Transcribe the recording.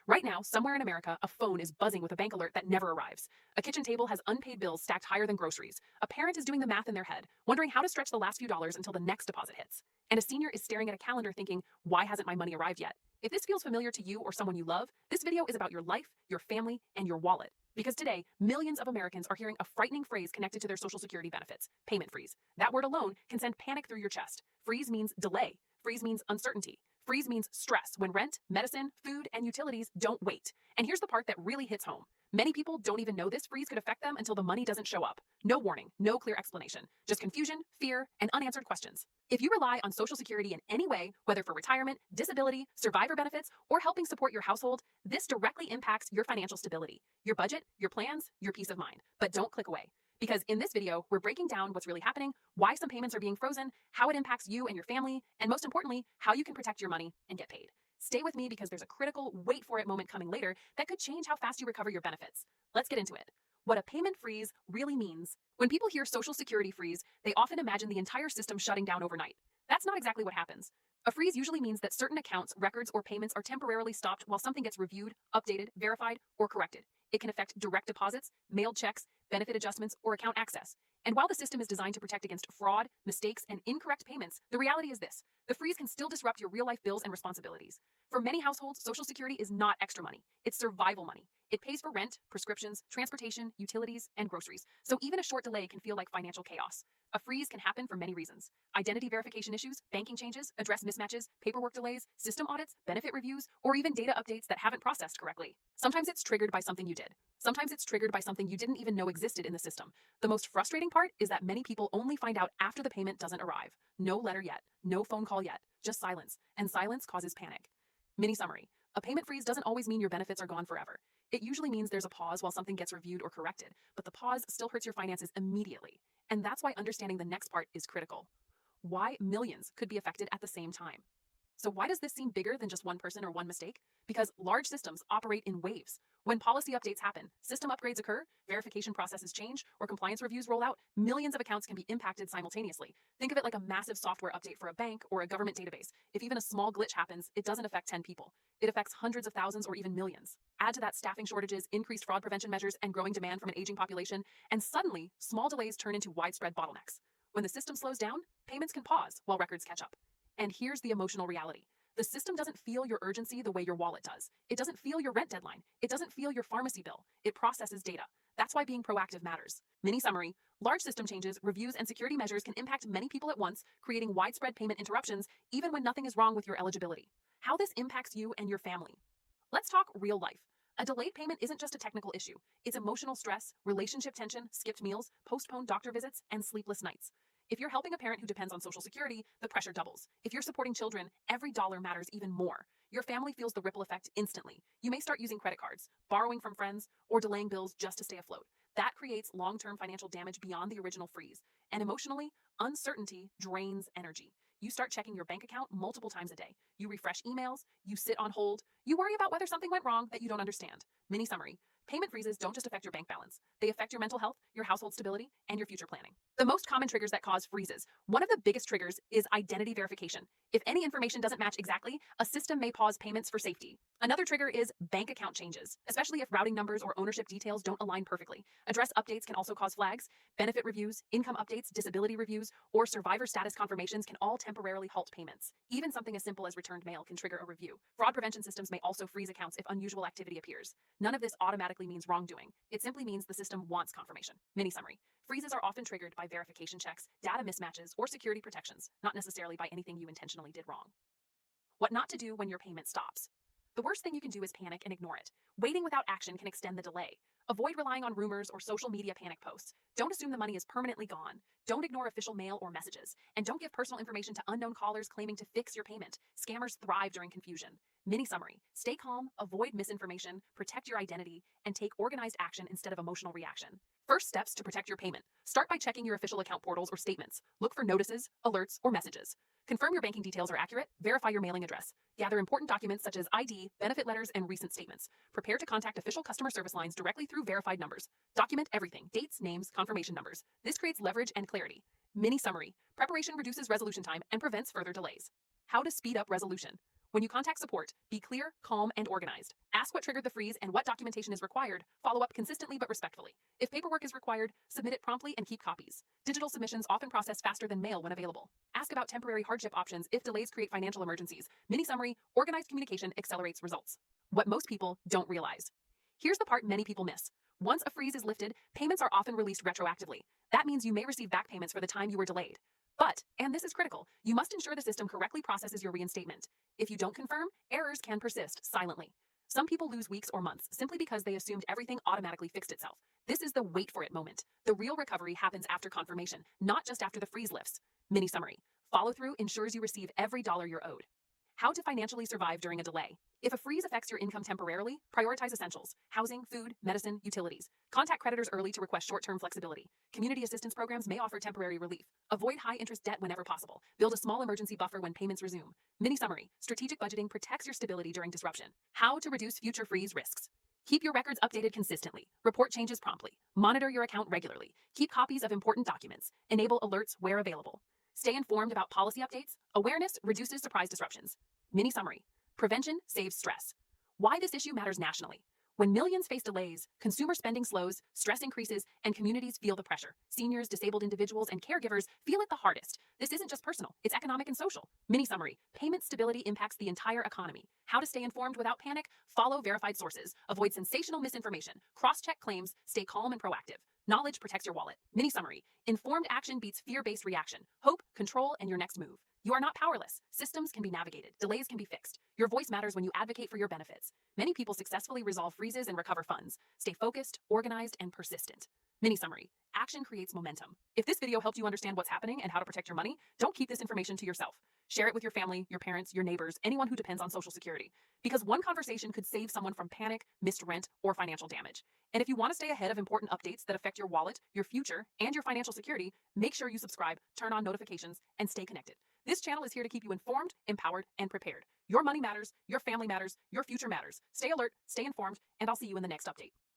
Right now, somewhere in America, a phone is buzzing with a bank alert that never arrives. A kitchen table has unpaid bills stacked higher than groceries. A parent is doing the math in their head, wondering how to stretch the last few dollars until the next deposit hits. And a senior is staring at a calendar thinking, why hasn't my money arrived yet? If this feels familiar to you or someone you love, this video is about your life, your family, and your wallet. Because today, millions of Americans are hearing a frightening phrase connected to their Social Security benefits: payment freeze. That word alone can send panic through your chest. Freeze means delay. Freeze means uncertainty. Freeze means stress when rent, medicine, food, and utilities don't wait. And here's the part that really hits home. Many people don't even know this freeze could affect them until the money doesn't show up. No warning, no clear explanation, just confusion, fear, and unanswered questions. If you rely on Social Security in any way, whether for retirement, disability, survivor benefits, or helping support your household, this directly impacts your financial stability, your budget, your plans, your peace of mind. But don't click away. Because in this video, we're breaking down what's really happening, why some payments are being frozen, how it impacts you and your family, and most importantly, how you can protect your money and get paid. Stay with me because there's a critical wait for it moment coming later that could change how fast you recover your benefits. Let's get into it. What a payment freeze really means. When people hear Social Security freeze, they often imagine the entire system shutting down overnight. That's not exactly what happens. A freeze usually means that certain accounts, records, or payments are temporarily stopped while something gets reviewed, updated, verified, or corrected. It can affect direct deposits, mailed checks, benefit adjustments, or account access. And while the system is designed to protect against fraud, mistakes, and incorrect payments, the reality is this: the freeze can still disrupt your real-life bills and responsibilities. For many households, Social Security is not extra money. It's survival money. It pays for rent, prescriptions, transportation, utilities, and groceries. So even a short delay can feel like financial chaos. A freeze can happen for many reasons: identity verification issues, banking changes, address mismatches, paperwork delays, system audits, benefit reviews, or even data updates that haven't processed correctly. Sometimes it's triggered by something you did. Sometimes it's triggered by something you didn't even know existed in the system. The most frustrating part is that many people only find out after the payment doesn't arrive. No letter yet, no phone call yet, just silence. And silence causes panic. Mini summary: a payment freeze doesn't always mean your benefits are gone forever. It usually means there's a pause while something gets reviewed or corrected, but the pause still hurts your finances immediately. And that's why understanding the next part is critical. Why millions could be affected at the same time. So why does this seem bigger than just one person or one mistake? Because large systems operate in waves. When policy updates happen, system upgrades occur, verification processes change, or compliance reviews roll out, millions of accounts can be impacted simultaneously. Think of it like a massive software update for a bank or a government database. If even a small glitch happens, it doesn't affect 10 people. It affects hundreds of thousands or even millions. Add to that staffing shortages, increased fraud prevention measures, and growing demand from an aging population, and suddenly, small delays turn into widespread bottlenecks. When the system slows down, payments can pause while records catch up. And here's the emotional reality: the system doesn't feel your urgency the way your wallet does. It doesn't feel your rent deadline. It doesn't feel your pharmacy bill. It processes data. That's why being proactive matters. Mini summary: large system changes, reviews, and security measures can impact many people at once, creating widespread payment interruptions, even when nothing is wrong with your eligibility. How this impacts you and your family. Let's talk real life. A delayed payment isn't just a technical issue. It's emotional stress, relationship tension, skipped meals, postponed doctor visits, and sleepless nights. If you're helping a parent who depends on Social Security, the pressure doubles. If you're supporting children, every dollar matters even more. Your family feels the ripple effect instantly. You may start using credit cards, borrowing from friends, or delaying bills just to stay afloat. That creates long-term financial damage beyond the original freeze. And emotionally, uncertainty drains energy. You start checking your bank account multiple times a day. You refresh emails, you sit on hold, you worry about whether something went wrong that you don't understand. Mini summary: payment freezes don't just affect your bank balance. They affect your mental health, your household stability, and your future planning. The most common triggers that cause freezes. One of the biggest triggers is identity verification. If any information doesn't match exactly, a system may pause payments for safety. Another trigger is bank account changes, especially if routing numbers or ownership details don't align perfectly. Address updates can also cause flags. Benefit reviews, income updates, disability reviews, or survivor status confirmations can all temporarily halt payments. Even something as simple as returned mail can trigger a review. Fraud prevention systems may also freeze accounts if unusual activity appears. None of this automatically means wrongdoing. It simply means the system wants confirmation. Mini summary: freezes are often triggered by verification checks, data mismatches, or security protections, not necessarily by anything you intentionally did wrong. What not to do when your payment stops. The worst thing you can do is panic and ignore it. Waiting without action can extend the delay. Avoid relying on rumors or social media panic posts. Don't assume the money is permanently gone. Don't ignore official mail or messages. And don't give personal information to unknown callers claiming to fix your payment. Scammers thrive during confusion. Mini summary: stay calm, avoid misinformation, protect your identity, and take organized action instead of emotional reaction. First steps to protect your payment. Start by checking your official account portals or statements. Look for notices, alerts, or messages. Confirm your banking details are accurate. Verify your mailing address. Gather important documents such as ID, benefit letters, and recent statements. Prepare to contact official customer service lines directly through verified numbers. Document everything: dates, names, confirmation numbers. This creates leverage and clarity. Mini summary: preparation reduces resolution time and prevents further delays. How to speed up resolution. When you contact support, be clear, calm, and organized. Ask what triggered the freeze and what documentation is required. Follow up consistently but respectfully. If paperwork is required, submit it promptly and keep copies. Digital submissions often process faster than mail when available. Ask about temporary hardship options if delays create financial emergencies. Mini summary: organized communication accelerates results. What most people don't realize. Here's the part many people miss. Once a freeze is lifted, payments are often released retroactively. That means you may receive back payments for the time you were delayed. But, and this is critical, you must ensure the system correctly processes your reinstatement. If you don't confirm, errors can persist silently. Some people lose weeks or months simply because they assumed everything automatically fixed itself. This is the wait for it moment. The real recovery happens after confirmation, not just after the freeze lifts. Mini summary: follow through ensures you receive every dollar you're owed. How to financially survive during a delay. If a freeze affects your income temporarily, prioritize essentials: housing, food, medicine, utilities. Contact creditors early to request short-term flexibility. Community assistance programs may offer temporary relief. Avoid high-interest debt whenever possible. Build a small emergency buffer when payments resume. Mini summary: strategic budgeting protects your stability during disruption. How to reduce future freeze risks. Keep your records updated consistently. Report changes promptly. Monitor your account regularly. Keep copies of important documents. Enable alerts where available. Stay informed about policy updates. Awareness reduces surprise disruptions. Mini summary: prevention saves stress. Why this issue matters nationally. When millions face delays, consumer spending slows, stress increases, and communities feel the pressure. Seniors, disabled individuals, and caregivers feel it the hardest. This isn't just personal, it's economic and social. Mini summary: payment stability impacts the entire economy. How to stay informed without panic? Follow verified sources. Avoid sensational misinformation. Cross-check claims. Stay calm and proactive. Knowledge protects your wallet. Mini summary: informed action beats fear-based reaction. Hope, control, and your next move. You are not powerless. Systems can be navigated. Delays can be fixed. Your voice matters when you advocate for your benefits. Many people successfully resolve freezes and recover funds. Stay focused, organized, and persistent. Mini summary: action creates momentum. If this video helped you understand what's happening and how to protect your money, don't keep this information to yourself. Share it with your family, your parents, your neighbors, anyone who depends on Social Security. Because one conversation could save someone from panic, missed rent, or financial damage. And if you want to stay ahead of important updates that affect your wallet, your future, and your financial security, make sure you subscribe, turn on notifications, and stay connected. This channel is here to keep you informed, empowered, and prepared. Your money matters, your family matters, your future matters. Stay alert, stay informed, and I'll see you in the next update.